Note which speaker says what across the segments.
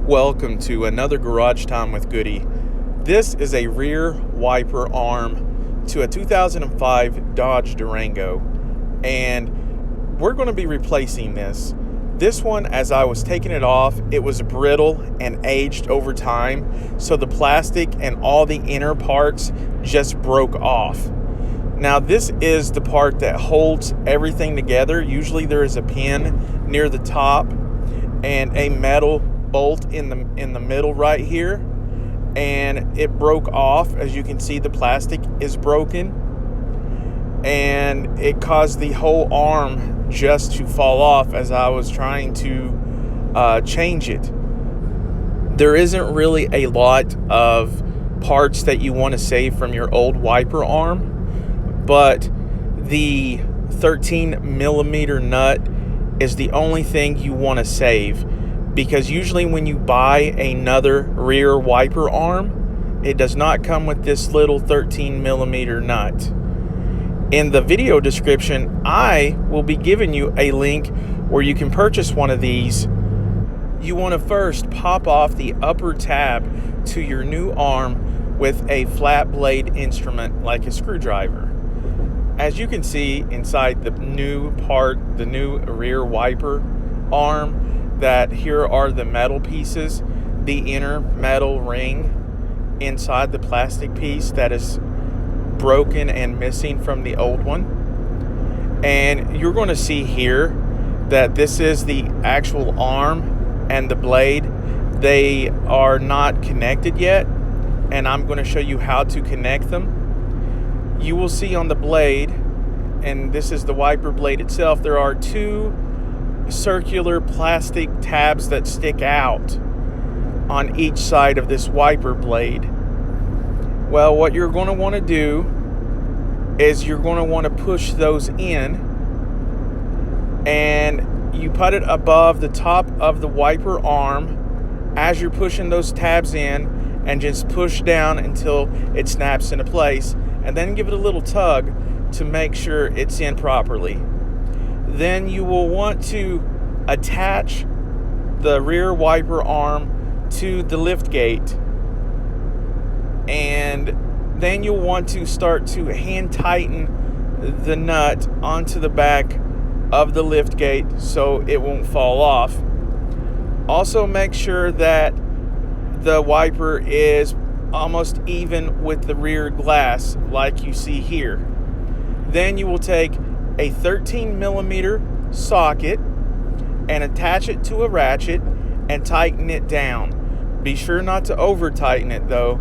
Speaker 1: Welcome to another Garage Time with Goody. This is a rear wiper arm to a 2005 Dodge Durango, and we're going to be replacing this. This one, as I was taking it off, it was brittle and aged over time, so the plastic and all the inner parts just broke off. Now this is the part that holds everything together. Usually there is a pin near the top and a metal bolt in the middle right here, and it broke off. As you can see, the plastic is broken, and it caused the whole arm just to fall off as I was trying to change it. There isn't really a lot of parts that you want to save from your old wiper arm, but the 13 millimeter nut is the only thing you want to save, because usually when you buy another rear wiper arm, it does not come with this little 13 millimeter nut. In the video description, I will be giving you a link where you can purchase one of these. You want to first pop off the upper tab to your new arm with a flat blade instrument like a screwdriver. As you can see inside the new part, the new rear wiper arm, that here are the metal pieces, the inner metal ring inside the plastic piece that is broken and missing from the old one. And you're going to see here that this is the actual arm and the blade. They are not connected yet, and I'm going to show you how to connect them. You will see on the blade, and this is the wiper blade itself, there are two circular plastic tabs that stick out on each side of this wiper blade. Well, what you're going to want to do is you're going to want to push those in, and you put it above the top of the wiper arm as you're pushing those tabs in, and just push down until it snaps into place, and then give it a little tug to make sure it's in properly. Then you will want to attach the rear wiper arm to the lift gate, and then you'll want to start to hand tighten the nut onto the back of the lift gate so it won't fall off. Also, make sure that the wiper is almost even with the rear glass like you see here. Then you will take a 13 millimeter socket and attach it to a ratchet and tighten it down. Be sure not to over tighten it though.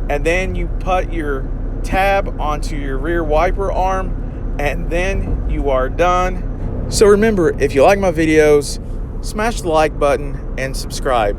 Speaker 1: And then you put your tab onto your rear wiper arm, and then you are done. So remember, if you like my videos, smash the like button and subscribe.